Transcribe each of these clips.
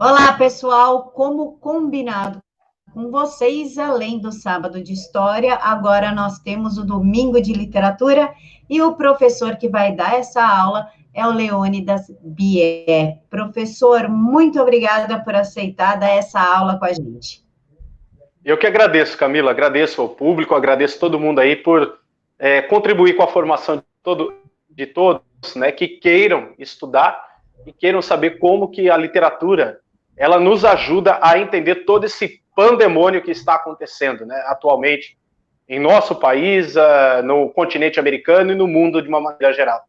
Olá, pessoal. Como combinado com vocês, além do sábado de história, agora nós temos o domingo de literatura e o professor que vai dar essa aula é o Leônidas Bier. Professor, muito obrigada por aceitar dar essa aula com a gente. Eu que agradeço, Camila, agradeço ao público, agradeço todo mundo aí por contribuir com a formação de todos, né, que queiram estudar e queiram saber como que a literatura ela nos ajuda a entender todo esse pandemônio que está acontecendo, né, atualmente em nosso país, no continente americano e no mundo de uma maneira geral.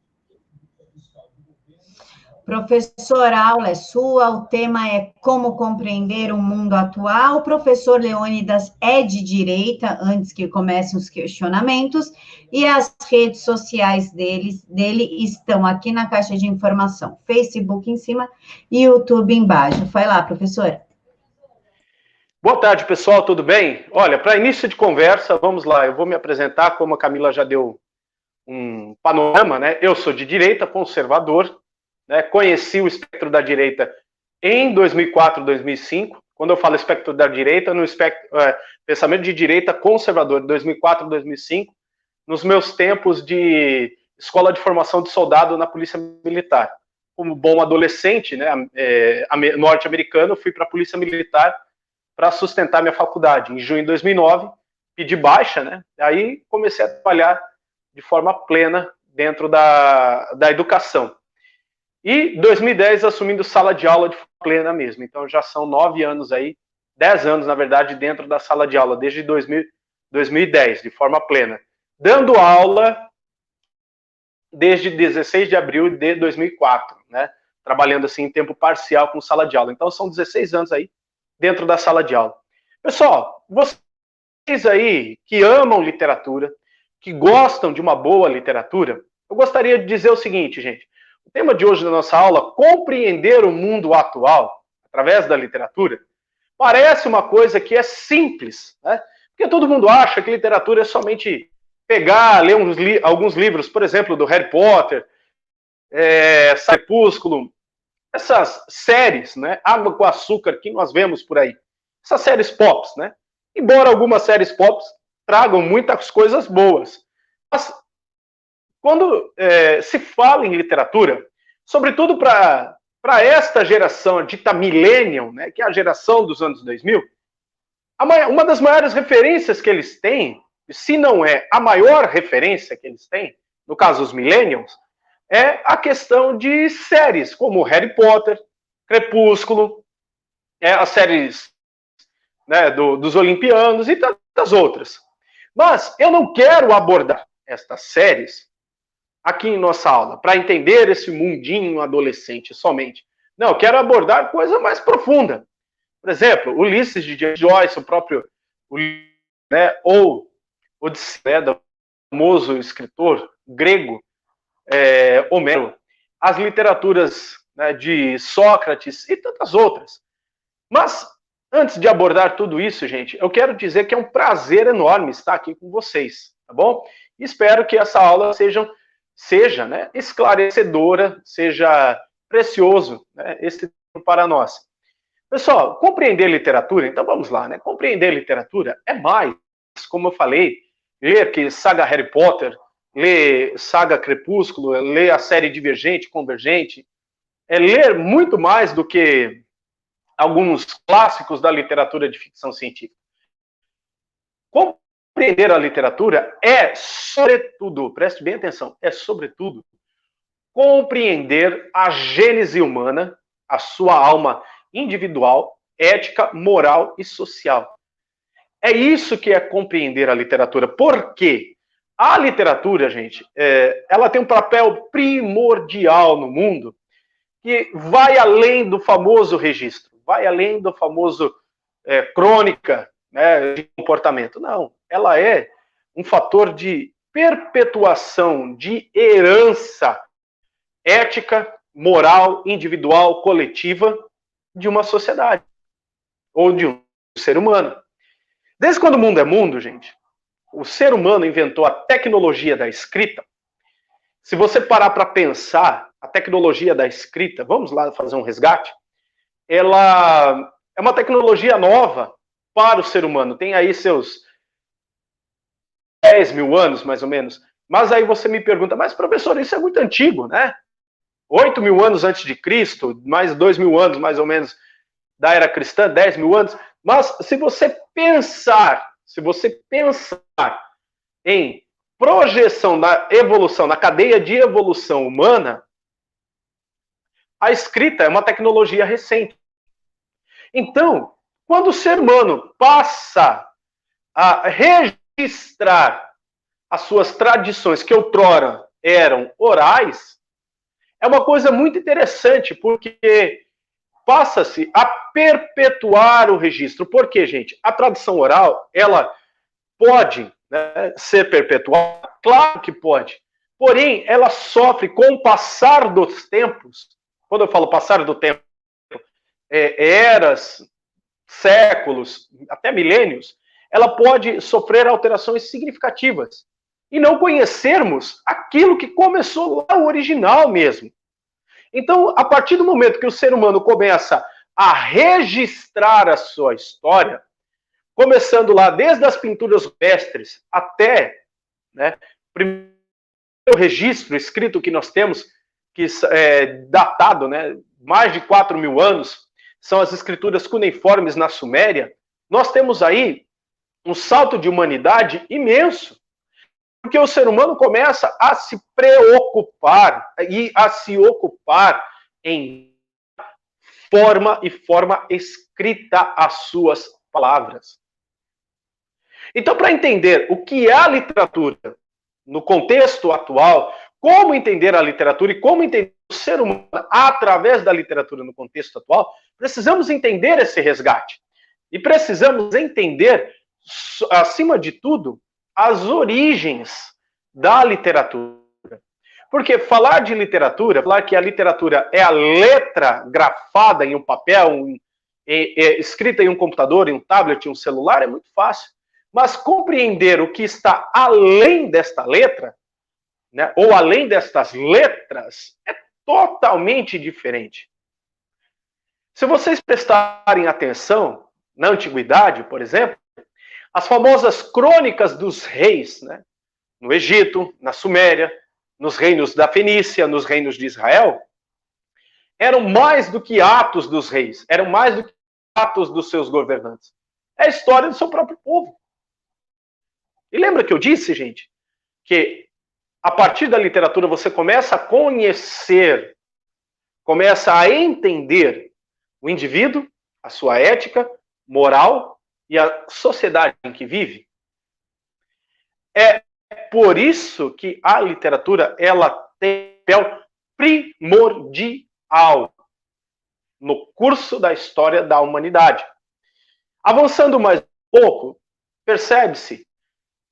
Professor, a aula é sua, o tema é como compreender o mundo atual. O professor Leônidas é de direita, antes que comecem os questionamentos, e as redes sociais dele estão aqui na caixa de informação, Facebook em cima e YouTube embaixo. Vai lá, professor. Boa tarde, pessoal, tudo bem? Olha, para início de conversa, vamos lá, eu vou me apresentar, como a Camila já deu um panorama, né? Eu sou de direita, conservador, né? Conheci o espectro da direita em 2004, 2005. Quando eu falo espectro da direita, no pensamento de direita conservador, 2004, 2005, nos meus tempos de escola de formação de soldado na Polícia Militar. Como bom adolescente, né, norte-americano, fui para a Polícia Militar para sustentar minha faculdade. Em junho de 2009, pedi baixa, né? Aí comecei a trabalhar de forma plena dentro da educação. E 2010 assumindo sala de aula de forma plena mesmo. Então já são 9 anos aí, 10 anos na verdade, dentro da sala de aula, desde 2010, de forma plena. Dando aula desde 16 de abril de 2004, né? Trabalhando assim em tempo parcial com sala de aula. Então são 16 anos aí dentro da sala de aula. Pessoal, vocês aí que amam literatura, que gostam de uma boa literatura, eu gostaria de dizer o seguinte, gente. O tema de hoje da nossa aula, compreender o mundo atual através da literatura, parece uma coisa que é simples, né? Porque todo mundo acha que literatura é somente pegar, ler alguns livros, por exemplo, do Harry Potter, Crepúsculo, essas séries, né? Água com Açúcar que nós vemos por aí. Essas séries pop, né? Embora algumas séries pop tragam muitas coisas boas. Mas quando se fala em literatura, sobretudo para esta geração dita millennial, né, que é a geração dos anos 2000, uma das maiores referências que eles têm, se não é a maior referência que eles têm, no caso os millennials, é a questão de séries como Harry Potter, Crepúsculo, as séries, né, dos Olimpianos e tantas outras. Mas eu não quero abordar estas séries aqui em nossa aula, para entender esse mundinho adolescente somente. Não, eu quero abordar coisa mais profunda. Por exemplo, Ulisses de Joyce, o próprio Ulisses, né, ou Odisseia, né, do famoso escritor grego Homero, as literaturas, né, de Sócrates e tantas outras. Mas, antes de abordar tudo isso, gente, eu quero dizer que é um prazer enorme estar aqui com vocês, tá bom? E espero que essa aula seja, né, esclarecedora, seja precioso, né, esse tempo para nós. Pessoal, compreender literatura, então vamos lá, né? Compreender literatura é mais, como eu falei, ler que saga Harry Potter, ler saga Crepúsculo, ler a série Divergente, Convergente, é ler muito mais do que alguns clássicos da literatura de ficção científica. Compreender a literatura é, sobretudo, preste bem atenção, é, sobretudo, compreender a gênese humana, a sua alma individual, ética, moral e social. É isso que é compreender a literatura. Por quê? A literatura, gente, ela tem um papel primordial no mundo que vai além do famoso registro, vai além do famoso crônica, né, de comportamento. Não, ela é um fator de perpetuação, de herança ética, moral, individual, coletiva de uma sociedade ou de um ser humano. Desde quando o mundo é mundo, gente, o ser humano inventou a tecnologia da escrita. Se você parar para pensar, a tecnologia da escrita, vamos lá fazer um resgate, ela é uma tecnologia nova para o ser humano. Tem aí seus 10 mil anos, mais ou menos. Mas aí você me pergunta, mas professor, isso é muito antigo, né? 8 mil anos antes de Cristo, mais 2 mil anos, mais ou menos, da era cristã, 10 mil anos. Mas se você pensar em projeção da evolução, na cadeia de evolução humana, a escrita é uma tecnologia recente. Então, quando o ser humano passa a registrar as suas tradições, que outrora eram orais, é uma coisa muito interessante, porque passa-se a perpetuar o registro. Por quê, gente? A tradição oral, ela pode, né, ser perpetuada? Claro que pode. Porém, ela sofre com o passar dos tempos. Quando eu falo passar do tempo, eras, séculos, até milênios, ela pode sofrer alterações significativas e não conhecermos aquilo que começou lá, o original mesmo. Então, a partir do momento que o ser humano começa a registrar a sua história, começando lá desde as pinturas rupestres até, né, o primeiro registro escrito que nós temos, que é datado, né, mais de 4 mil anos, são as escrituras cuneiformes na Suméria, nós temos aí um salto de humanidade imenso, porque o ser humano começa a se preocupar e a se ocupar em forma escrita as suas palavras. Então, para entender o que é a literatura no contexto atual, como entender a literatura e como entender o ser humano através da literatura no contexto atual, precisamos entender esse resgate. E precisamos entender, acima de tudo, as origens da literatura. Porque falar de literatura, falar que a literatura é a letra grafada em um papel, escrita em um computador, em um tablet, em um celular, é muito fácil. Mas compreender o que está além desta letra, né, ou além destas letras, é totalmente diferente. Se vocês prestarem atenção, na antiguidade, por exemplo, as famosas crônicas dos reis, né, no Egito, na Suméria, nos reinos da Fenícia, nos reinos de Israel, eram mais do que atos dos reis, eram mais do que atos dos seus governantes. É a história do seu próprio povo. E lembra que eu disse, gente, que a partir da literatura você começa a conhecer, começa a entender o indivíduo, a sua ética, moral e a sociedade em que vive? É por isso que a literatura ela tem papel primordial no curso da história da humanidade. Avançando mais um pouco, percebe-se,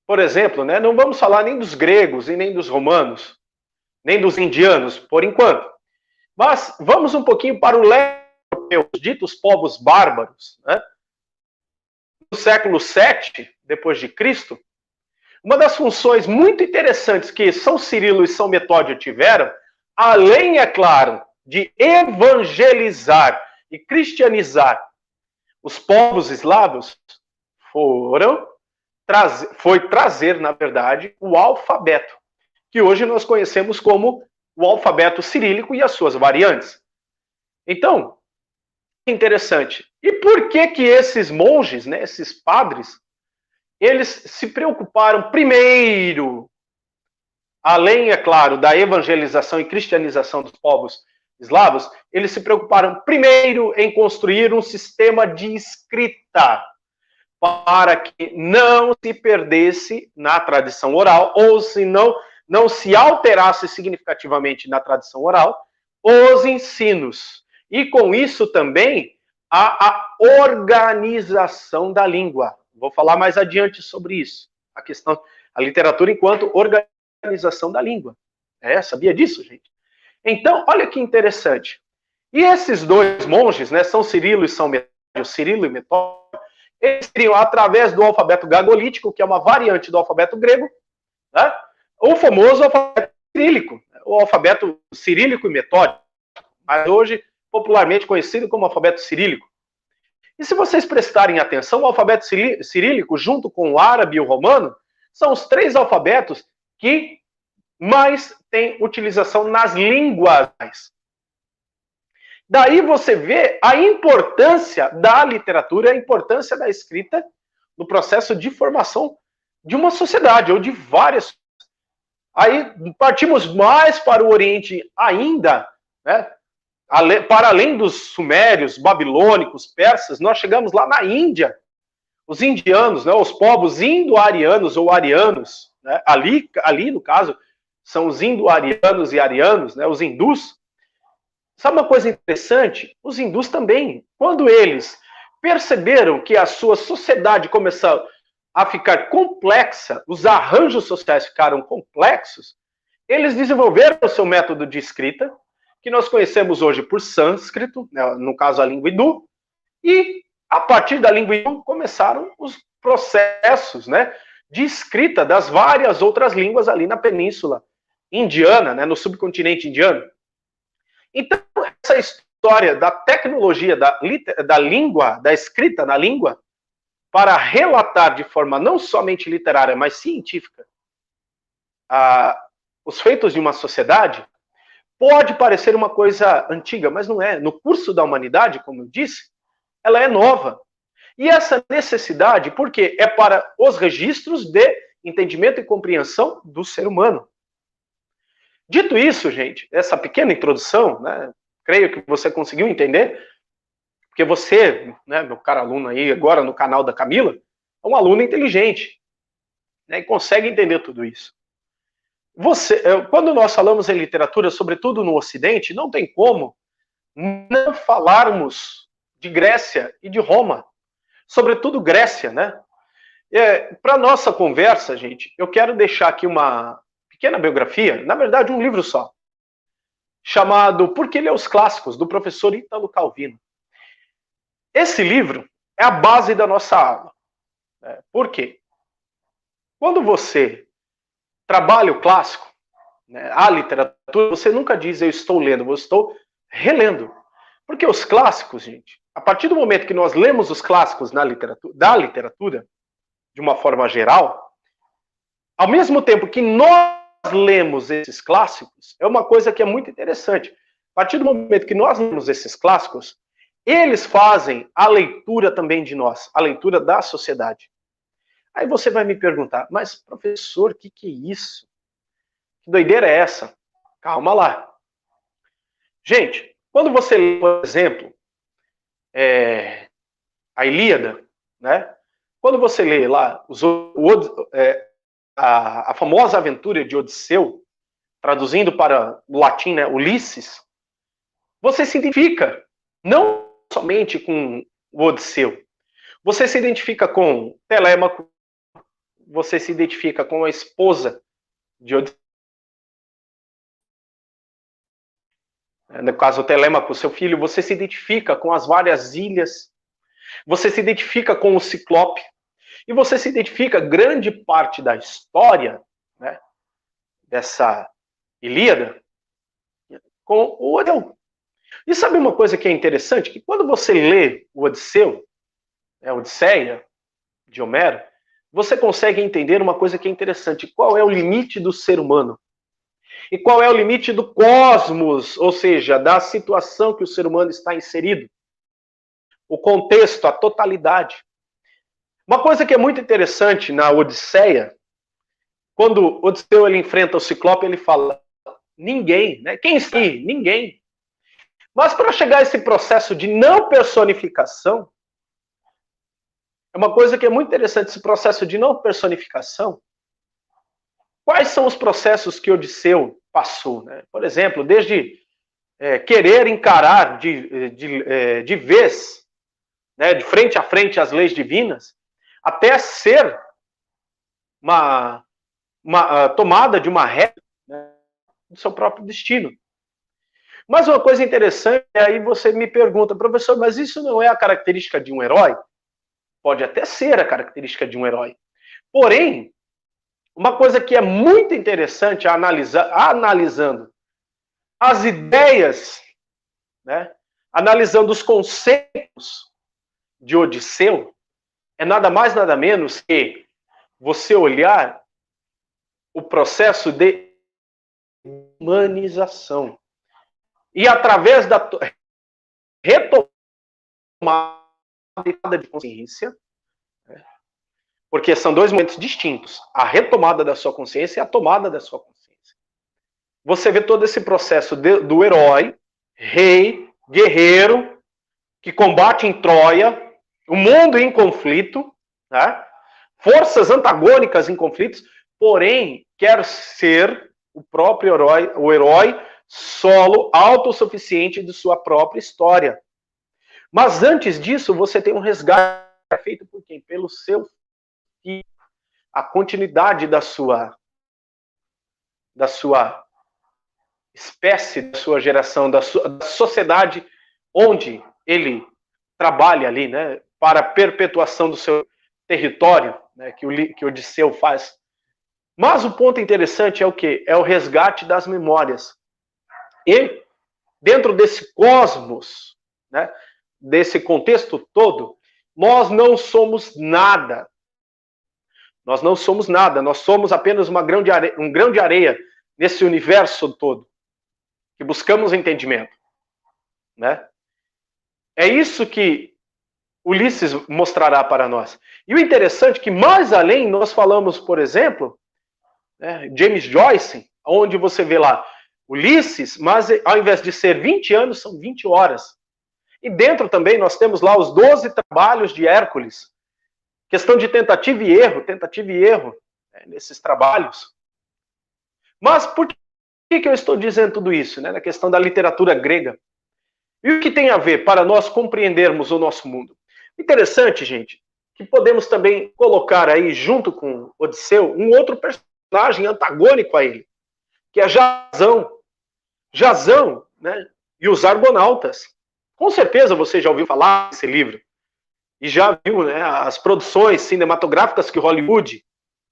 por exemplo, né, não vamos falar nem dos gregos e nem dos romanos, nem dos indianos, por enquanto. Mas vamos um pouquinho para o leste europeu, os ditos povos bárbaros, né? No século VII, depois de Cristo, uma das funções muito interessantes que São Cirilo e São Metódio tiveram, além, é claro, de evangelizar e cristianizar os povos eslavos, foi trazer, na verdade, o alfabeto, que hoje nós conhecemos como o alfabeto cirílico e as suas variantes. Então, interessante. E por que esses monges, né, esses padres, eles se preocuparam primeiro, além, é claro, da evangelização e cristianização dos povos eslavos, eles se preocuparam primeiro em construir um sistema de escrita para que não se perdesse na tradição oral, ou se não se alterasse significativamente na tradição oral, os ensinos. E com isso também a organização da língua. Vou falar mais adiante sobre isso. A literatura enquanto organização da língua. Sabia disso, gente? Então, olha que interessante. E esses dois monges, né, São Cirilo e São Metódio, Cirilo e Metódio, eles criam, através do alfabeto glagolítico, que é uma variante do alfabeto grego, né, o famoso alfabeto cirílico, o alfabeto cirílico e metódico. Mas hoje popularmente conhecido como alfabeto cirílico. E se vocês prestarem atenção, o alfabeto cirílico, junto com o árabe e o romano, são os 3 alfabetos que mais têm utilização nas línguas. Daí você vê a importância da literatura, a importância da escrita no processo de formação de uma sociedade, ou de várias. Aí partimos mais para o Oriente ainda, né? Para além dos sumérios, babilônicos, persas, nós chegamos lá na Índia. Os indianos, né, os povos indo-arianos ou arianos, né, ali, no caso, são os indo-arianos e arianos, né, os hindus. Sabe uma coisa interessante? Os hindus também, quando eles perceberam que a sua sociedade começou a ficar complexa, os arranjos sociais ficaram complexos, eles desenvolveram o seu método de escrita, que nós conhecemos hoje por sânscrito, né, no caso a língua hindu, e a partir da língua hindu começaram os processos, né, de escrita das várias outras línguas ali na península indiana, né, no subcontinente indiano. Então, essa história da tecnologia da língua, da escrita na língua, para relatar de forma não somente literária, mas científica, os feitos de uma sociedade, pode parecer uma coisa antiga, mas não é. No curso da humanidade, como eu disse, ela é nova. E essa necessidade, porque é para os registros de entendimento e compreensão do ser humano. Dito isso, gente, essa pequena introdução, né, creio que você conseguiu entender, porque você, né, meu caro aluno aí, agora no canal da Camila, é um aluno inteligente, né, e consegue entender tudo isso. Quando nós falamos em literatura, sobretudo no Ocidente, não tem como não falarmos de Grécia e de Roma. Sobretudo Grécia, né? Para nossa conversa, gente, eu quero deixar aqui uma pequena biografia, na verdade um livro só, chamado Por que Ler os Clássicos, do professor Ítalo Calvino. Esse livro é a base da nossa aula. Por quê? Quando você trabalha o clássico, né, a literatura, você nunca diz eu estou lendo, eu estou relendo. Porque os clássicos, gente, a partir do momento que nós lemos os clássicos da literatura, de uma forma geral, ao mesmo tempo que nós lemos esses clássicos, é uma coisa que é muito interessante. A partir do momento que nós lemos esses clássicos, eles fazem a leitura também de nós, a leitura da sociedade. Aí você vai me perguntar, mas professor, o que é isso? Que doideira é essa? Calma lá. Gente, quando você lê, por exemplo, a Ilíada, né? Quando você lê lá a famosa aventura de Odisseu, traduzindo para o latim, né, Ulisses, você se identifica não somente com o Odisseu, você se identifica com Telêmaco, você se identifica com a esposa de Odisseu, no caso Telêmaco, seu filho, você se identifica com as várias ilhas, você se identifica com o Ciclope, e você se identifica grande parte da história, né, dessa Ilíada com o Odisseu. E sabe uma coisa que é interessante? Que quando você lê o Odisseu, a Odisseia de Homero, você consegue entender uma coisa que é interessante. Qual é o limite do ser humano? E qual é o limite do cosmos, ou seja, da situação que o ser humano está inserido? O contexto, a totalidade. Uma coisa que é muito interessante na Odisseia, quando Odisseu ele enfrenta o Ciclope, ele fala, ninguém, né? Quem sim? Ninguém. Mas para chegar a esse processo de não personificação, é uma coisa que é muito interessante, esse processo de não personificação. Quais são os processos que Odisseu passou? Né? Por exemplo, desde querer encarar de vez, né, de frente a frente as leis divinas, até ser uma tomada de uma régua, né, do seu próprio destino. Mas uma coisa interessante, aí você me pergunta, professor, mas isso não é a característica de um herói? Pode até ser a característica de um herói. Porém, uma coisa que é muito interessante analisando as ideias, né, analisando os conceitos de Odisseu, é nada mais, nada menos que você olhar o processo de humanização. E através da retomada de consciência, porque são dois momentos distintos, a retomada da sua consciência e a tomada da sua consciência. Você vê todo esse processo do herói, rei, guerreiro, que combate em Troia, o mundo em conflito, né? Forças antagônicas em conflitos, porém quer ser o próprio herói, o herói solo, autossuficiente de sua própria história. Mas antes disso, você tem um resgate feito por quem? Pelo seu filho. A continuidade da sua espécie, da sua geração, da sociedade onde ele trabalha ali, né, para a perpetuação do seu território, né, que Odisseu faz. Mas o ponto interessante é o quê? É o resgate das memórias. E, dentro desse cosmos, né, desse contexto todo, nós não somos nada. Nós não somos nada, nós somos apenas um grão de areia nesse universo todo, que buscamos entendimento. Né? É isso que Ulisses mostrará para nós. E o interessante é que, mais além, nós falamos, por exemplo, né, James Joyce, onde você vê lá Ulisses, mas ao invés de ser 20 anos, são 20 horas. E dentro também nós temos lá os 12 trabalhos de Hércules. Questão de tentativa e erro nesses trabalhos. Mas por que eu estou dizendo tudo isso, né, na questão da literatura grega? E o que tem a ver para nós compreendermos o nosso mundo? Interessante, gente, que podemos também colocar aí, junto com Odisseu, um outro personagem antagônico a ele, que é Jasão. Jasão, né, e os Argonautas. Com certeza você já ouviu falar desse livro. E já viu, né, as produções cinematográficas que Hollywood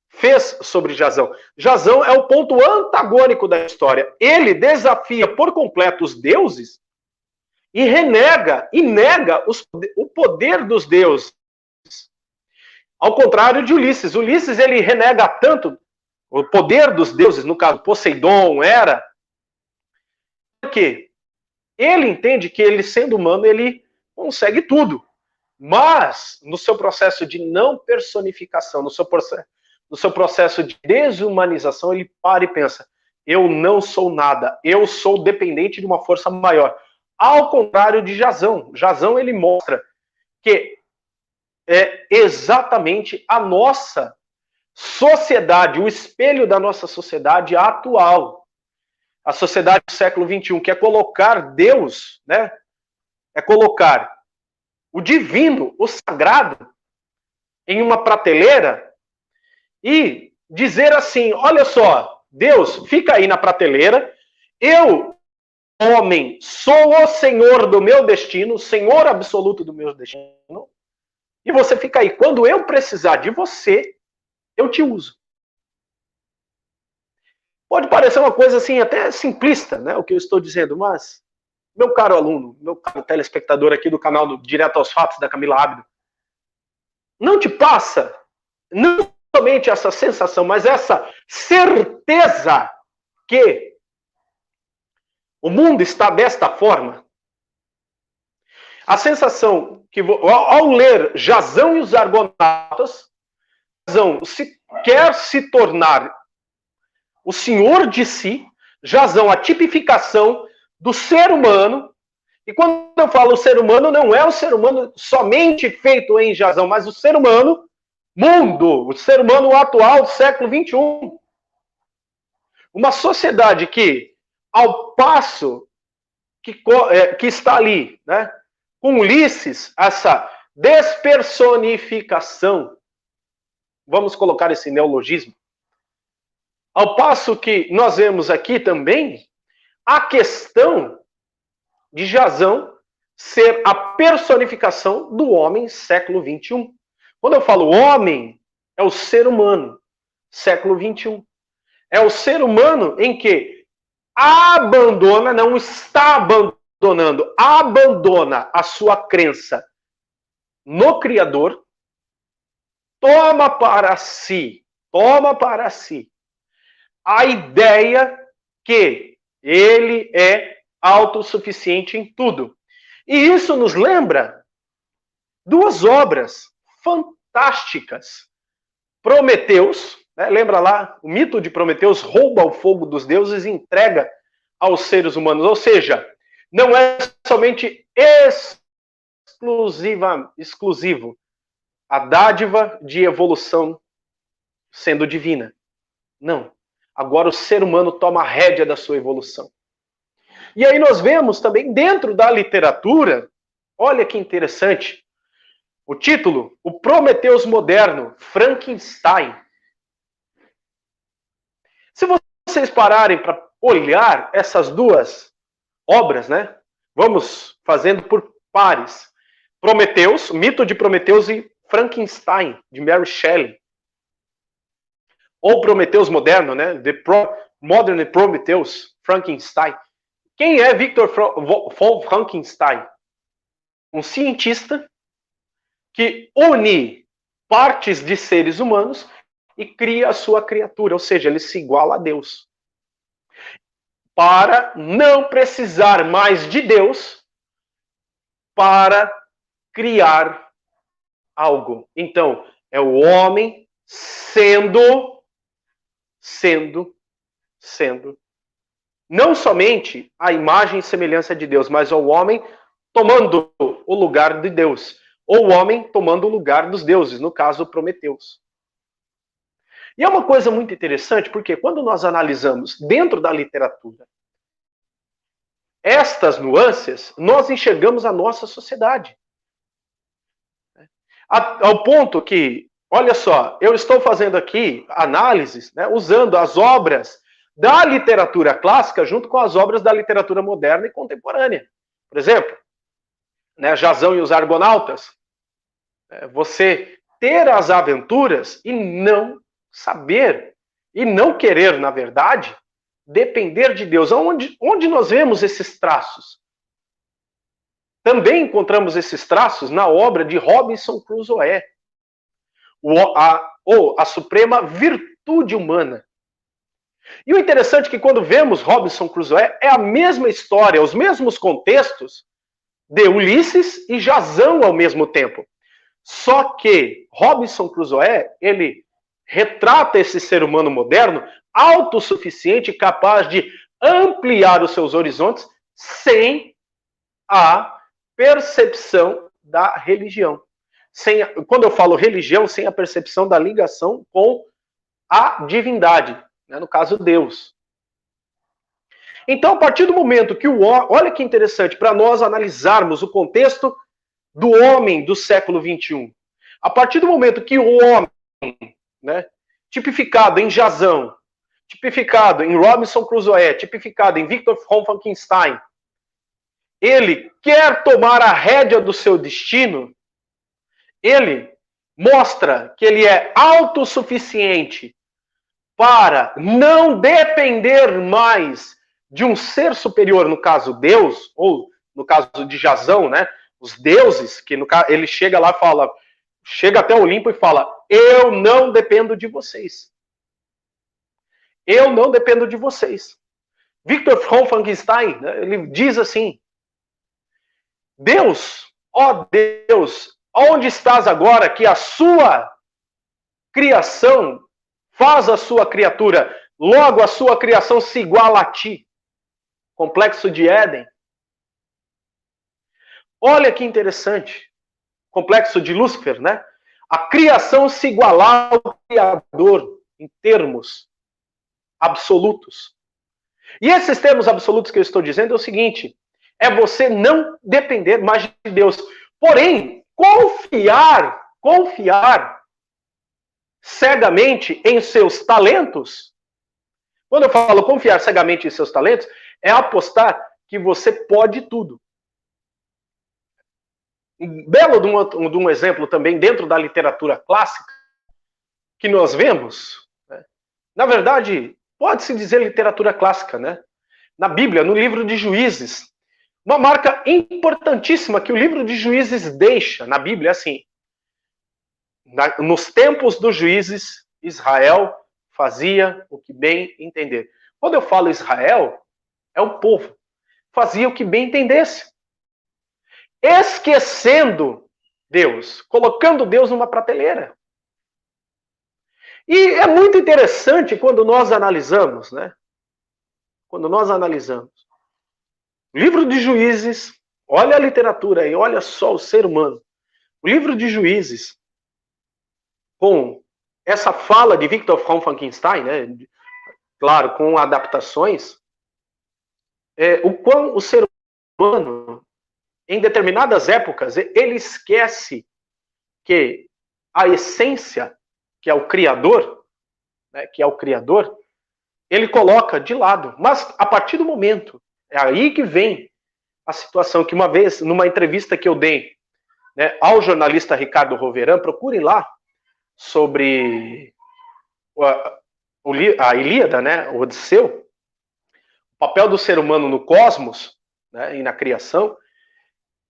fez sobre Jasão. Jasão é o ponto antagônico da história. Ele desafia por completo os deuses e nega o poder dos deuses. Ao contrário de Ulisses. Ulisses, ele renega tanto o poder dos deuses, no caso Poseidon, Hera, porque ele entende que ele, sendo humano, ele consegue tudo. Mas, no seu processo de não personificação, no seu processo de desumanização, ele para e pensa, eu não sou nada, eu sou dependente de uma força maior. Ao contrário de Jasão. Jasão, ele mostra que é exatamente a nossa sociedade, o espelho da nossa sociedade atual. A sociedade do século XXI, que é colocar Deus, né? É colocar o divino, o sagrado, em uma prateleira e dizer assim, olha só, Deus, fica aí na prateleira, eu, homem, sou o senhor do meu destino, o senhor absoluto do meu destino, e você fica aí. Quando eu precisar de você, eu te uso. Pode parecer uma coisa assim, até simplista, né, o que eu estou dizendo, mas, meu caro aluno, meu caro telespectador aqui do canal do Direto aos Fatos da Camila Abdo, não te passa, não somente essa sensação, mas essa certeza que o mundo está desta forma? A sensação que, ao ler Jasão e os Argonautas, Jasão quer se tornar o senhor de si, Jasão, a tipificação do ser humano. E quando eu falo ser humano, não é o ser humano somente feito em Jasão, mas o ser humano mundo, o ser humano atual do século XXI. Uma sociedade que, ao passo que está ali, né, com Ulisses, essa despersonificação, vamos colocar esse neologismo, ao passo que nós vemos aqui também a questão de Jasão ser a personificação do homem século XXI. Quando eu falo homem, é o ser humano, século XXI. É o ser humano em que abandona, não está abandonando abandona a sua crença no Criador, toma para si a ideia que ele é autossuficiente em tudo. E isso nos lembra duas obras fantásticas. Prometeus, né? Lembra lá, o mito de Prometeus rouba o fogo dos deuses e entrega aos seres humanos. Ou seja, não é somente exclusivo a dádiva de evolução sendo divina. Não. Agora o ser humano toma a rédea da sua evolução. E aí nós vemos também dentro da literatura, olha que interessante, o título, O Prometeus Moderno, Frankenstein. Se vocês pararem para olhar essas duas obras, né? Vamos fazendo por pares. Prometeus, Mito de Prometeus e Frankenstein, de Mary Shelley. Ou Prometeus Moderno, né? Modern Prometheus, Frankenstein. Quem é Victor von Frankenstein? Um cientista que une partes de seres humanos e cria a sua criatura, ou seja, ele se iguala a Deus. Para não precisar mais de Deus para criar algo. Então, é o homem sendo não somente a imagem e semelhança de Deus, mas o homem tomando o lugar de Deus, ou o homem tomando o lugar dos deuses, no caso, Prometeus. E é uma coisa muito interessante, porque quando nós analisamos dentro da literatura estas nuances, nós enxergamos a nossa sociedade. Ao ponto que, olha só, eu estou fazendo aqui análises, né, usando as obras da literatura clássica junto com as obras da literatura moderna e contemporânea. Por exemplo, né, Jasão e os Argonautas. Você ter as aventuras e não saber, e não querer, na verdade, depender de Deus. Onde nós vemos esses traços? Também encontramos esses traços na obra de Robinson Crusoe, a suprema virtude humana. E o interessante é que quando vemos Robinson Crusoe, é a mesma história, os mesmos contextos de Ulisses e Jasão ao mesmo tempo. Só que Robinson Crusoe, ele retrata esse ser humano moderno autossuficiente, capaz de ampliar os seus horizontes sem a percepção da religião. Quando eu falo religião, sem a percepção da ligação com a divindade, né, no caso Deus. Então, a partir do momento que olha que interessante, para nós analisarmos o contexto do homem do século XXI. A partir do momento que o homem, né, tipificado em Jasão, tipificado em Robinson Crusoe, tipificado em Victor von Frankenstein, ele quer tomar a rédea do seu destino, ele mostra que ele é autossuficiente para não depender mais de um ser superior, no caso Deus, ou no caso de Jasão, né? Os deuses, que no caso, ele chega lá e fala, chega até o Olimpo e fala, eu não dependo de vocês. Eu não dependo de vocês. Victor von Frankenstein, né, ele diz assim, Deus, ó Deus, onde estás agora que a sua criação faz a sua criatura, logo a sua criação se iguala a ti. Complexo de Éden. Olha que interessante. Complexo de Lúcifer, né? A criação se igualar ao Criador em termos absolutos. E esses termos absolutos que eu estou dizendo é o seguinte, é você não depender mais de Deus. Porém, confiar cegamente em seus talentos. Quando eu falo confiar cegamente em seus talentos, é apostar que você pode tudo. Um belo de um exemplo também dentro da literatura clássica que nós vemos, né? Na verdade, pode-se dizer literatura clássica, né? Na Bíblia, no livro de Juízes, Uma marca importantíssima que o livro de Juízes deixa na Bíblia, assim, nos tempos dos juízes, Israel fazia o que bem entender. Quando eu falo Israel, é o povo. Fazia o que bem entendesse. Esquecendo Deus, colocando Deus numa prateleira. E é muito interessante quando nós analisamos, né? Quando nós analisamos o livro de Juízes, olha a literatura aí, olha só o ser humano. O livro de Juízes, com essa fala de Victor von Frankenstein, né? Claro, com adaptações, o quão o ser humano, em determinadas épocas, ele esquece que a essência, que é o Criador, né, ele coloca de lado. Mas a partir do momento, é aí que vem a situação que uma vez, numa entrevista que eu dei, né, ao jornalista Ricardo Roveran, procurem lá, sobre a Ilíada, né, o Odisseu, o papel do ser humano no cosmos, né, e na criação,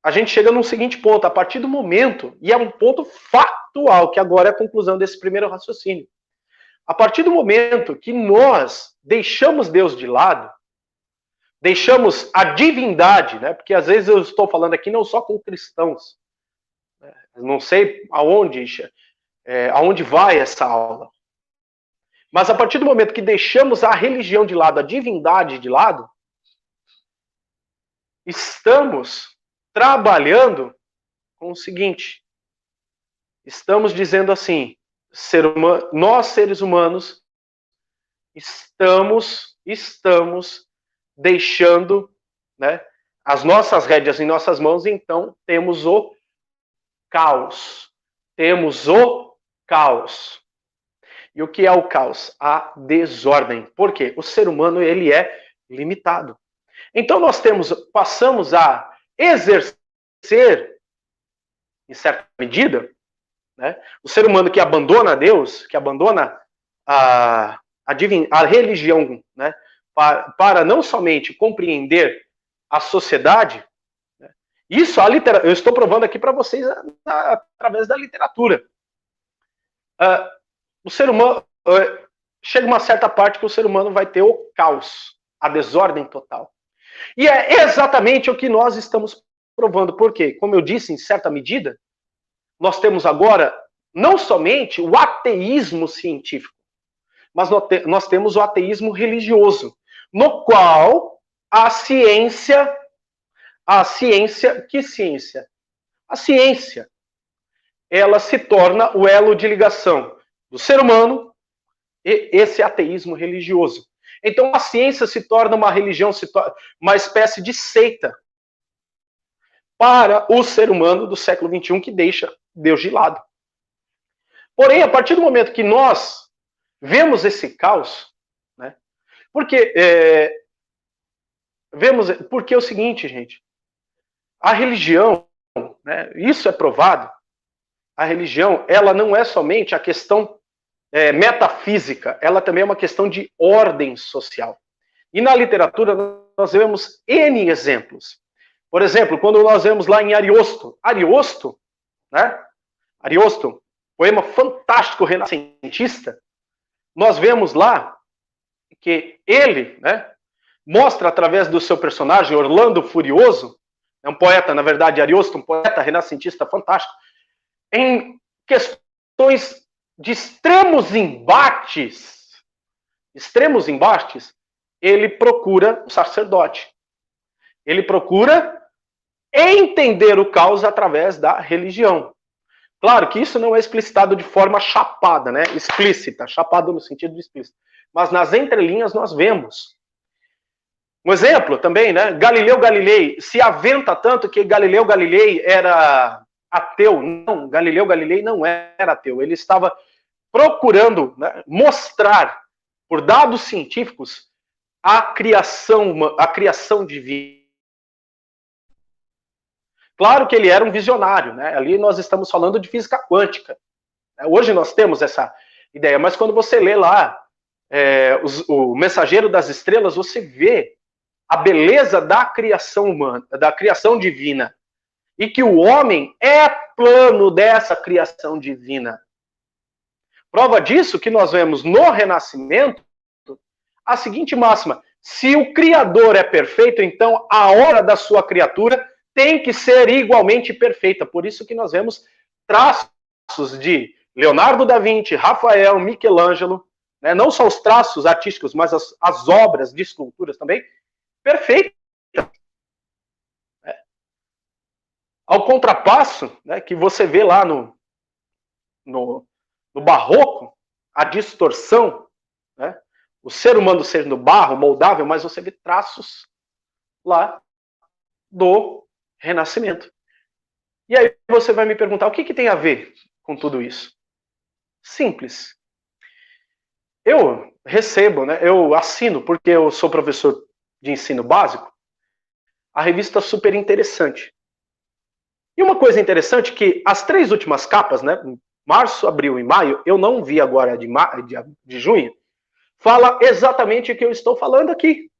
a gente chega num seguinte ponto, a partir do momento, e é um ponto factual, que agora é a conclusão desse primeiro raciocínio, a partir do momento que nós deixamos Deus de lado, deixamos a divindade, né, porque às vezes eu estou falando aqui não só com cristãos, né, não sei aonde vai essa aula, mas a partir do momento que deixamos a religião de lado, a divindade de lado, estamos trabalhando com o seguinte, estamos dizendo assim, nós seres humanos estamos deixando, né, as nossas rédeas em nossas mãos, então temos o caos. Temos o caos. E o que é o caos? A desordem. Por quê? O ser humano, ele é limitado. Então nós passamos a exercer, em certa medida, né, o ser humano que abandona Deus, que abandona a religião, né, para não somente compreender a sociedade, né, isso eu estou provando aqui para vocês através da literatura. O ser humano, chega uma certa parte que o ser humano vai ter o caos, a desordem total. E é exatamente o que nós estamos provando, porque, como eu disse, em certa medida, nós temos agora não somente o ateísmo científico, mas nós temos o ateísmo religioso, no qual a ciência, que ciência? A ciência, ela se torna o elo de ligação do ser humano e esse ateísmo religioso. Então a ciência se torna uma religião, uma espécie de seita para o ser humano do século XXI que deixa Deus de lado. Porém, a partir do momento que nós vemos esse caos, né, porque é o seguinte, gente, a religião, né, isso é provado, a religião, ela não é somente a questão metafísica, ela também é uma questão de ordem social. E na literatura nós vemos N exemplos. Por exemplo, quando nós vemos lá em Ariosto, né? Ariosto, poema fantástico renascentista, nós vemos lá que ele, né, mostra através do seu personagem, Orlando Furioso, é um poeta, na verdade, Ariosto, um poeta renascentista fantástico, em questões de extremos embates, ele procura o sacerdote. Ele procura entender o caos através da religião. Claro que isso não é explicitado de forma chapada, né? Explícita, chapado no sentido de explícito. Mas nas entrelinhas nós vemos. Um exemplo também, né? Galileu Galilei se aventa tanto que Galileu Galilei era ateu. Não, Galileu Galilei não era ateu. Ele estava procurando, né, mostrar, por dados científicos, a criação divina. Claro que ele era um visionário, né? Ali nós estamos falando de física quântica. Hoje nós temos essa ideia, mas quando você lê lá o Mensageiro das Estrelas, você vê a beleza da criação humana, da criação divina, e que o homem é plano dessa criação divina. Prova disso que nós vemos no Renascimento a seguinte máxima: se o Criador é perfeito, então a obra da sua criatura tem que ser igualmente perfeita. Por isso que nós vemos traços de Leonardo da Vinci, Rafael, Michelangelo, né? Não só os traços artísticos, mas as obras de esculturas também, perfeitas. Ao contrapasso, né, que você vê lá no Barroco, a distorção, né? O ser humano sendo barro, moldável, mas você vê traços lá do Renascimento. E aí você vai me perguntar, o que tem a ver com tudo isso? Simples. Eu recebo, né, eu assino, porque eu sou professor de ensino básico, a revista Super Interessante. E uma coisa interessante é que as 3 últimas capas, né, março, abril e maio, eu não vi agora de junho, fala exatamente o que eu estou falando aqui.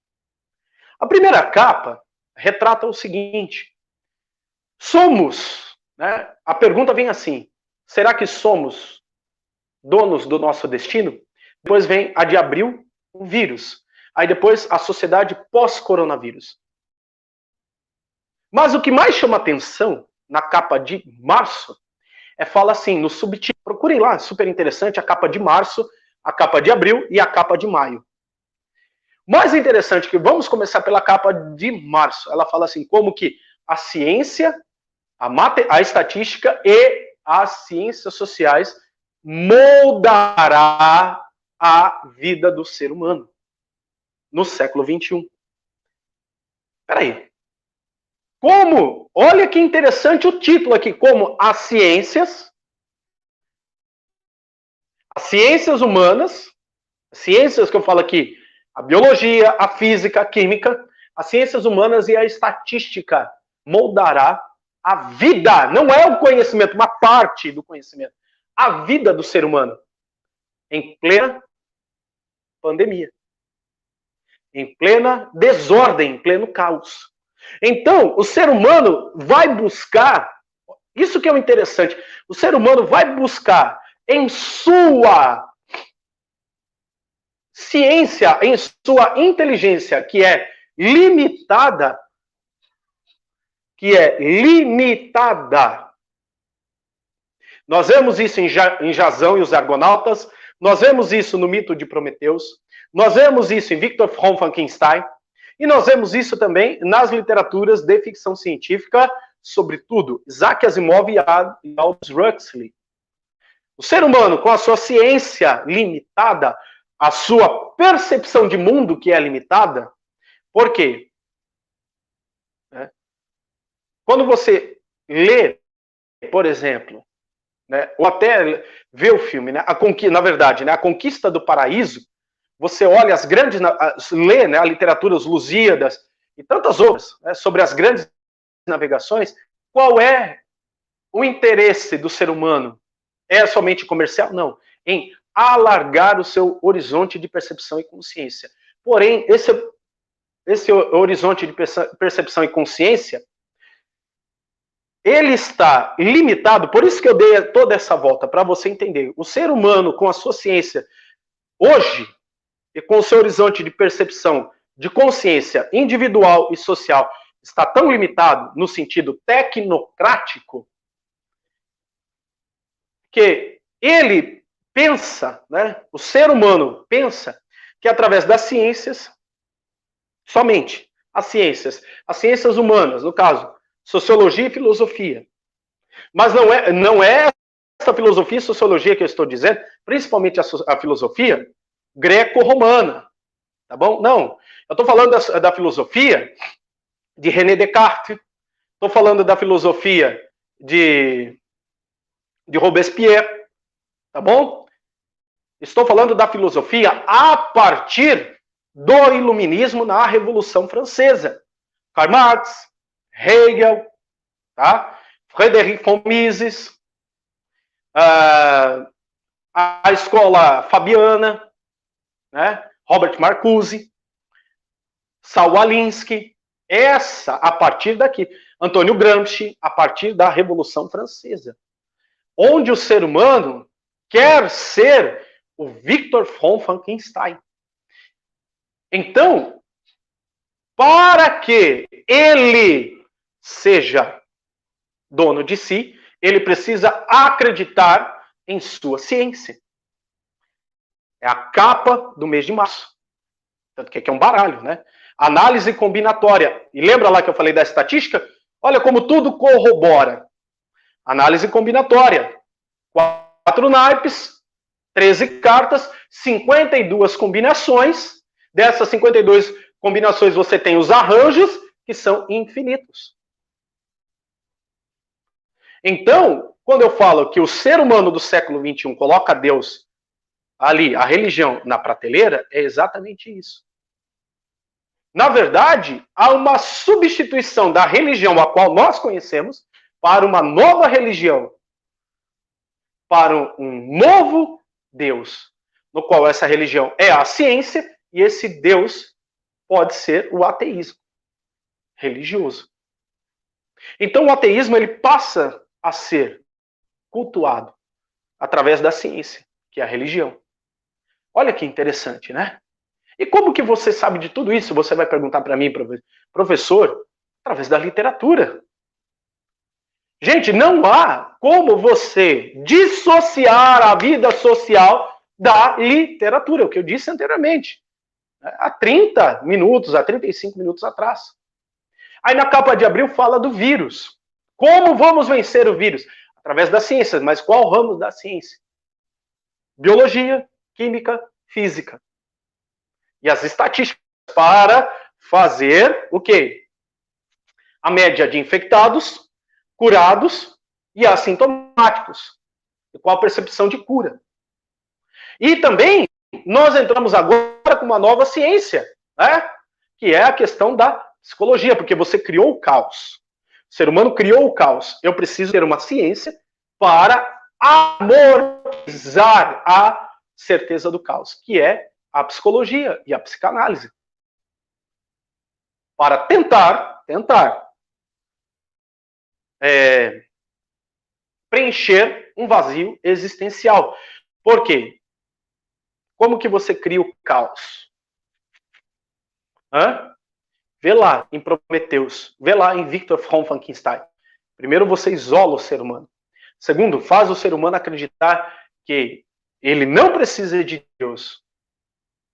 A primeira capa retrata o seguinte: somos, né? A pergunta vem assim: será que somos donos do nosso destino? Depois vem a de abril, o vírus. Aí depois a sociedade pós-coronavírus. Mas o que mais chama atenção na capa de março fala assim, no subtítulo, procurem lá, super interessante, a capa de março, a capa de abril e a capa de maio. Mais interessante que vamos começar pela capa de março. Ela fala assim, como que a ciência, a estatística e as ciências sociais moldará a vida do ser humano no século XXI. Peraí. Como? Olha que interessante o título aqui, como as ciências humanas, ciências que eu falo aqui, a biologia, a física, a química, as ciências humanas e a estatística moldará a vida, não é o conhecimento, uma parte do conhecimento, a vida do ser humano em plena pandemia, em plena desordem, em pleno caos. Então, o ser humano vai buscar, isso que é o interessante, o ser humano vai buscar em sua ciência, em sua inteligência, que é limitada, Nós vemos isso em Jasão e os Argonautas, nós vemos isso no mito de Prometeus, nós vemos isso em Victor von Frankenstein, e nós vemos isso também nas literaturas de ficção científica, sobretudo Isaac Asimov e Aldous Huxley. O ser humano, com a sua ciência limitada, a sua percepção de mundo que é limitada, por quê? Quando você lê, por exemplo, né, ou até vê o filme, né, na verdade, né, A Conquista do Paraíso, você olha as grandes, lê, né, a literatura, os Lusíadas e tantas outras, né, sobre as grandes navegações, qual é o interesse do ser humano? É somente comercial? Não. Em alargar o seu horizonte de percepção e consciência. Porém, esse horizonte de percepção e consciência, ele está limitado, por isso que eu dei toda essa volta, para você entender. O ser humano, com a sua ciência, hoje, e com o seu horizonte de percepção, de consciência individual e social, está tão limitado no sentido tecnocrático, que ele pensa, né, o ser humano pensa que através das ciências, somente as ciências humanas, no caso, sociologia e filosofia. Mas não é essa filosofia e sociologia que eu estou dizendo, principalmente a filosofia greco-romana, tá bom? Não, eu estou falando da filosofia de René Descartes, estou falando da filosofia de Robespierre, tá bom? Estou falando da filosofia a partir do iluminismo na Revolução Francesa. Karl Marx, Hegel, tá? Frédéric von Mises, a escola fabiana, né? Robert Marcuse. Saul Alinsky, essa a partir daqui. Antônio Gramsci, a partir da Revolução Francesa. Onde o ser humano quer ser o Victor von Frankenstein. Então, para que ele seja dono de si, ele precisa acreditar em sua ciência. É a capa do mês de março. Tanto que aqui é um baralho, né? Análise combinatória. E lembra lá que eu falei da estatística? Olha como tudo corrobora. Análise combinatória. 4 naipes, 13 cartas, 52 combinações. Dessas 52 combinações você tem os arranjos, que são infinitos. Então, quando eu falo que o ser humano do século XXI coloca Deus ali, a religião, na prateleira, é exatamente isso. Na verdade, há uma substituição da religião a qual nós conhecemos para uma nova religião, para um novo Deus, no qual essa religião é a ciência e esse Deus pode ser o ateísmo religioso. Então o ateísmo ele passa a ser cultuado através da ciência, que é a religião. Olha que interessante, né? E como que você sabe de tudo isso? Você vai perguntar para mim, professor, através da literatura. Gente, não há como você dissociar a vida social da literatura, o que eu disse anteriormente, há 30 minutos, há 35 minutos atrás. Aí na capa de abril fala do vírus. Como vamos vencer o vírus? Através da ciência, mas qual ramo da ciência? Biologia, química, física. E as estatísticas para fazer o quê? A média de infectados, curados e assintomáticos. E qual a percepção de cura. E também nós entramos agora com uma nova ciência, né? Que é a questão da psicologia, porque você criou o caos. O ser humano criou o caos. Eu preciso ter uma ciência para amortizar a certeza do caos, que é a psicologia e a psicanálise. Para tentar preencher um vazio existencial. Por quê? Como que você cria o caos? Vê lá em Prometheus, vê lá em Victor von Frankenstein. Primeiro, você isola o ser humano. Segundo, faz o ser humano acreditar que ele não precisa de Deus.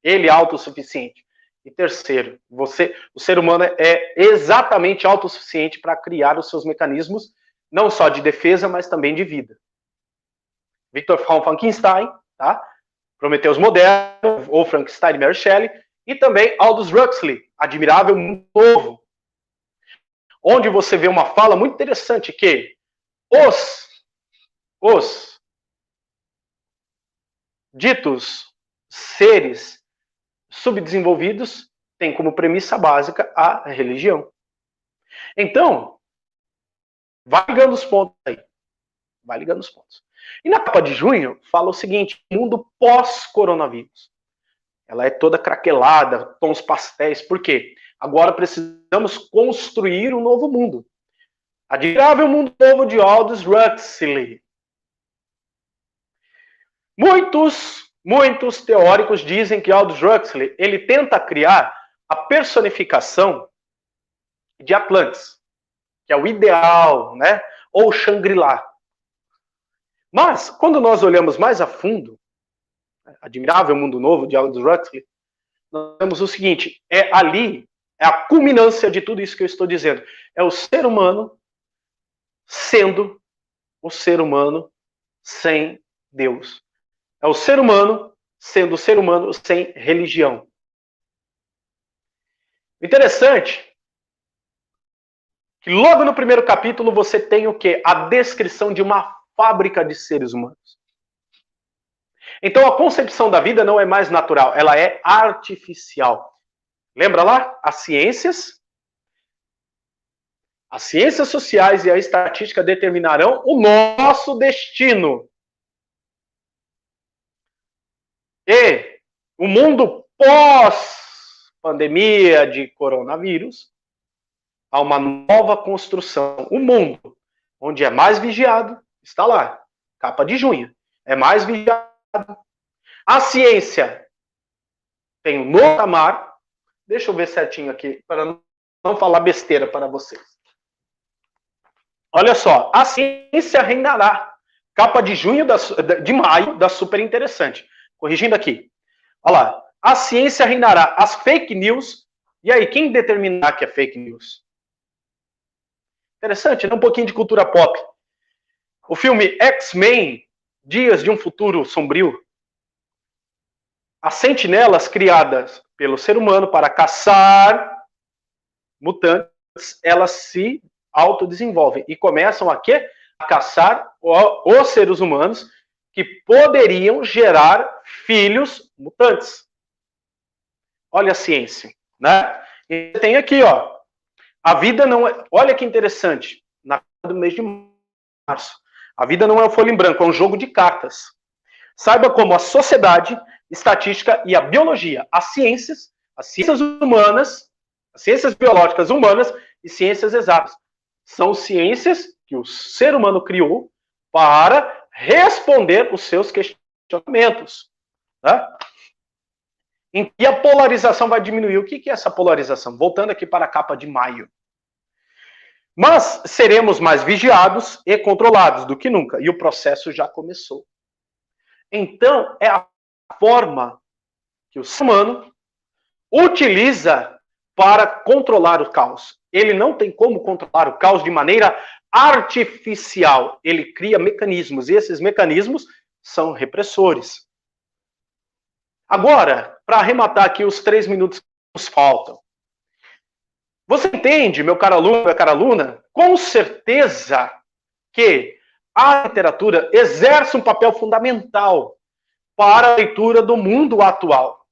Ele é autossuficiente. E terceiro, o ser humano é exatamente autossuficiente para criar os seus mecanismos, não só de defesa, mas também de vida. Victor von Frankenstein, tá? Prometheus moderno, ou Frankenstein, Mary Shelley, e também Aldous Huxley, Admirável Mundo Novo, onde você vê uma fala muito interessante que os ditos seres subdesenvolvidos têm como premissa básica a religião. Então, vai ligando os pontos aí. Vai ligando os pontos. E na capa de junho, fala o seguinte, mundo pós-coronavírus. Ela é toda craquelada, tons pastéis. Por quê? Agora precisamos construir um novo mundo. Admirável Mundo Novo de Aldous Huxley. Muitos teóricos dizem que Aldous Huxley ele tenta criar a personificação de Atlantis, que é o ideal, né? Ou Shangri-La. Mas, quando nós olhamos mais a fundo, Admirável Mundo Novo de Aldous Huxley, nós vemos o seguinte, é a culminância de tudo isso que eu estou dizendo. É o ser humano sendo o ser humano sem Deus. É o ser humano sendo o ser humano sem religião. Interessante que logo no primeiro capítulo você tem o quê? A descrição de uma fábrica de seres humanos. Então a concepção da vida não é mais natural, ela é artificial. Lembra lá? As ciências sociais e a estatística determinarão o nosso destino. E o mundo pandemia de coronavírus, há uma nova construção. O mundo, onde é mais vigiado, está lá. Capa de junho. É mais vigiado. A ciência tem um novo patamar. Deixa eu ver certinho aqui, para não falar besteira para vocês. Olha só, a ciência reinará. Capa de junho, de maio, da Super Interessante. Corrigindo aqui. Olha lá. A ciência reinará. As fake news. E aí, quem determinar que é fake news? Interessante, né? Um pouquinho de cultura pop. O filme X-Men, Dias de um Futuro Sombrio. As sentinelas criadas pelo ser humano para caçar mutantes, elas se autodesenvolvem e começam a quê? A caçar os seres humanos que poderiam gerar filhos mutantes. Olha a ciência, né? E tem aqui, ó, a vida não é... Olha que interessante, na do mês de março. A vida não é uma folha em branco, é um jogo de cartas. Saiba como a sociedade, estatística e a biologia, as ciências humanas, as ciências biológicas humanas e ciências exatas, são ciências que o ser humano criou para responder os seus questionamentos. Tá? E a polarização vai diminuir. O que é essa polarização? Voltando aqui para a capa de maio. Mas seremos mais vigiados e controlados do que nunca. E o processo já começou. Então, é a forma que o ser humano utiliza para controlar o caos. Ele não tem como controlar o caos de maneira artificial. Ele cria mecanismos, e esses mecanismos são repressores. Agora, para arrematar aqui os 3 minutos que nos faltam. Você entende, meu caro aluno, minha cara aluna, com certeza que a literatura exerce um papel fundamental para a leitura do mundo atual.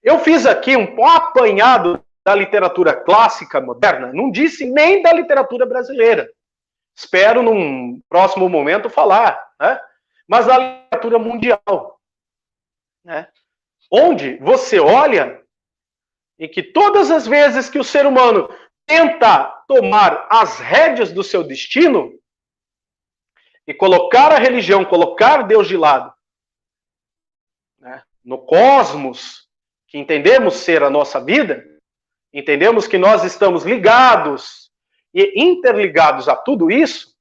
Eu fiz aqui um apanhado da literatura clássica moderna, não disse nem da literatura brasileira. Espero, num próximo momento, falar, né? Mas da literatura mundial. Né? Onde você olha em que todas as vezes que o ser humano tenta tomar as rédeas do seu destino e colocar a religião, colocar Deus de lado, né, no cosmos, que entendemos ser a nossa vida, entendemos que nós estamos ligados e interligados a tudo isso,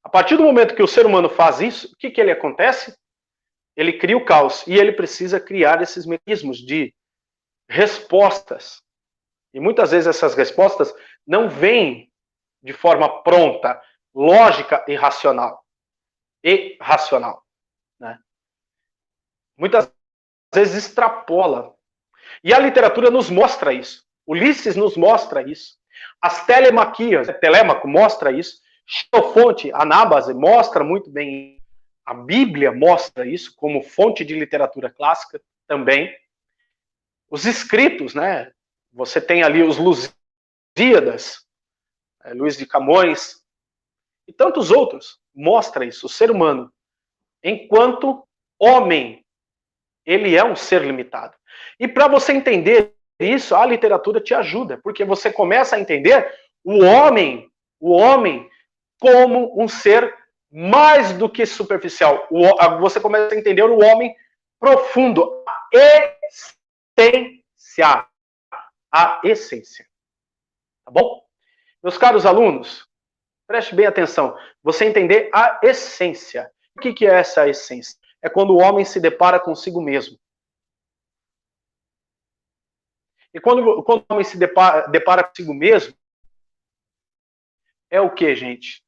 a partir do momento que o ser humano faz isso, o que ele acontece? Ele cria o caos e ele precisa criar esses mecanismos de respostas. E muitas vezes essas respostas não vêm de forma pronta, lógica e racional. Né? Muitas vezes extrapola. E a literatura nos mostra isso. Ulisses nos mostra isso. As telemaquias, Telêmaco mostra isso. Xenofonte, Anábase mostra muito bem. A Bíblia mostra isso como fonte de literatura clássica também. Os escritos, né? Você tem ali os Lusíadas, Luís de Camões e tantos outros. Mostra isso. O ser humano, enquanto homem, ele é um ser limitado. E para você entender isso, a literatura te ajuda, porque você começa a entender o homem como um ser mais do que superficial. Você começa a entender o homem profundo, a essência. Tá bom? Meus caros alunos, preste bem atenção. Você entender a essência. O que é essa essência? É quando o homem se depara consigo mesmo. E quando o homem se depara consigo mesmo, é o que, gente?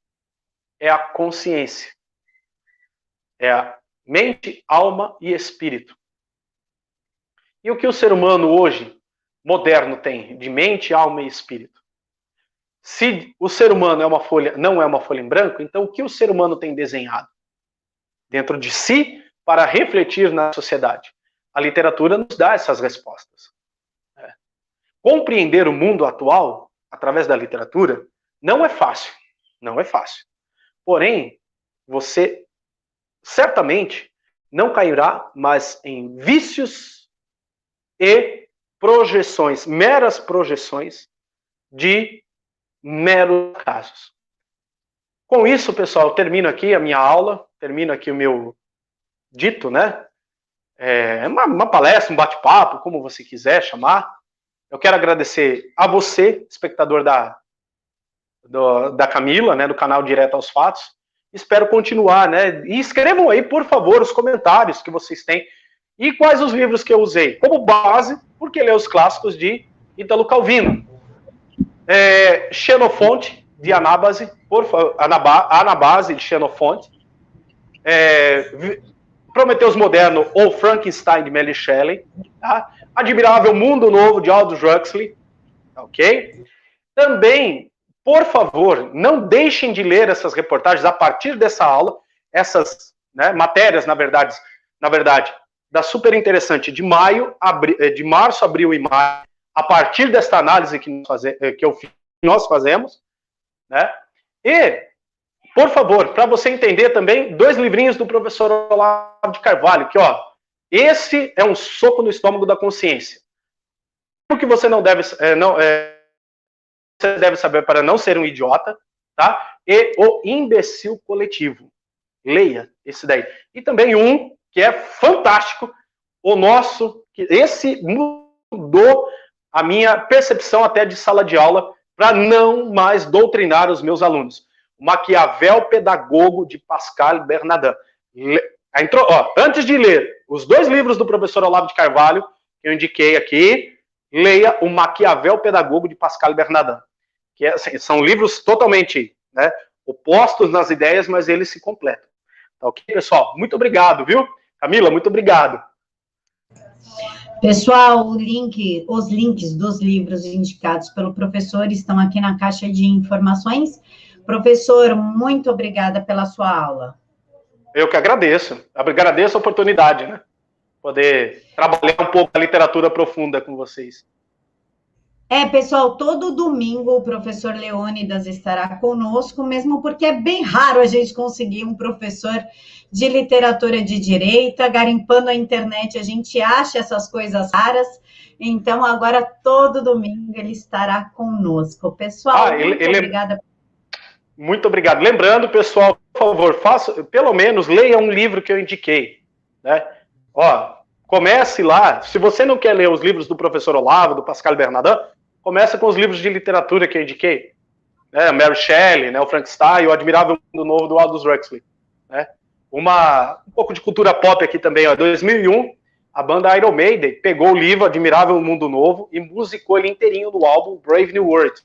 É a consciência. É a mente, alma e espírito. E o que o ser humano hoje, moderno, tem de mente, alma e espírito? Se o ser humano não é uma folha em branco, então o que o ser humano tem desenhado dentro de si para refletir na sociedade? A literatura nos dá essas respostas. Compreender o mundo atual através da literatura não é fácil. Não é fácil. Porém, você certamente não cairá mais em vícios e projeções, meras projeções de meros casos. Com isso, pessoal, eu termino aqui a minha aula, termino aqui o meu dito, né? Uma palestra, um bate-papo, como você quiser chamar. Eu quero agradecer a você, espectador da Camila, né, do canal Direto aos Fatos. Espero continuar, né? E escrevam aí, por favor, os comentários que vocês têm e quais os livros que eu usei como base, porque ler os clássicos de Ítalo Calvino. Xenofonte, de Anábase, por favor, Anabase de Xenofonte. Prometeus Moderno ou Frankenstein, de Mary Shelley. Tá? Admirável Mundo Novo, de Aldous Huxley. Ok? Também, por favor, não deixem de ler essas reportagens a partir dessa aula, essas, né, matérias, na verdade, da super interessante de março, abril e maio, a partir desta análise que nós fazemos, né? E, por favor, para você entender também, 2 livrinhos do professor Olavo de Carvalho, que, ó, esse é um soco no estômago da consciência. O que você não deve, você deve saber para não ser um idiota, tá? E O Imbecil Coletivo. Leia esse daí. E também um que é fantástico, esse mudou a minha percepção até de sala de aula para não mais doutrinar os meus alunos. O Maquiavel Pedagogo, de Pascal Bernardin. Antes de ler os 2 livros do professor Olavo de Carvalho, que eu indiquei aqui, leia o Maquiavel Pedagogo, de Pascal Bernardin. Que são livros totalmente, né, opostos nas ideias, mas eles se completam. Tá ok, pessoal? Muito obrigado, viu? Camila, muito obrigado. Pessoal, os links dos livros indicados pelo professor estão aqui na caixa de informações. Professor, muito obrigada pela sua aula. Eu que agradeço. Agradeço a oportunidade, né? Poder trabalhar um pouco a literatura profunda com vocês. Pessoal, todo domingo o professor Leônidas estará conosco, mesmo porque é bem raro a gente conseguir um professor de literatura de direita, garimpando a internet, a gente acha essas coisas raras, então agora todo domingo ele estará conosco. Pessoal, muito obrigada. Muito obrigado. Lembrando, pessoal, por favor, pelo menos leia um livro que eu indiquei, né? Ó, comece lá, se você não quer ler os livros do professor Olavo, do Pascal Bernardin, começa com os livros de literatura que eu indiquei, né? Mary Shelley, né? O Frankenstein, o Admirável Mundo Novo, do Aldous Huxley, né? Um pouco de cultura pop aqui também, ó. 2001, a banda Iron Maiden pegou o livro Admirável Mundo Novo e musicou ele inteirinho no álbum Brave New World.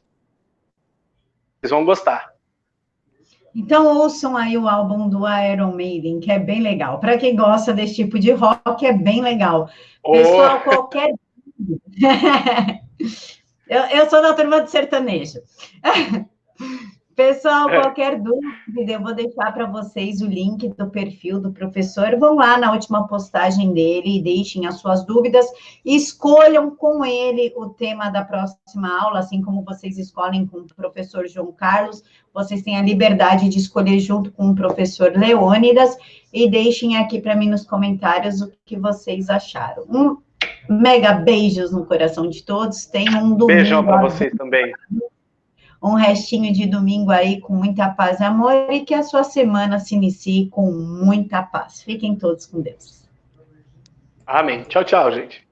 Vocês vão gostar. Então, ouçam aí o álbum do Iron Maiden, que é bem legal. Para quem gosta desse tipo de rock, é bem legal. Pessoal, qualquer... eu sou da turma de sertanejo. Pessoal, qualquer dúvida, eu vou deixar para vocês o link do perfil do professor. Vão lá na última postagem dele e deixem as suas dúvidas. Escolham com ele o tema da próxima aula, assim como vocês escolhem com o professor João Carlos. Vocês têm a liberdade de escolher junto com o professor Leônidas. E deixem aqui para mim nos comentários o que vocês acharam. Mega beijos no coração de todos. Tenham um domingo. Beijão para vocês também. Um restinho de domingo aí com muita paz e amor e que a sua semana se inicie com muita paz. Fiquem todos com Deus. Amém. Tchau, tchau, gente.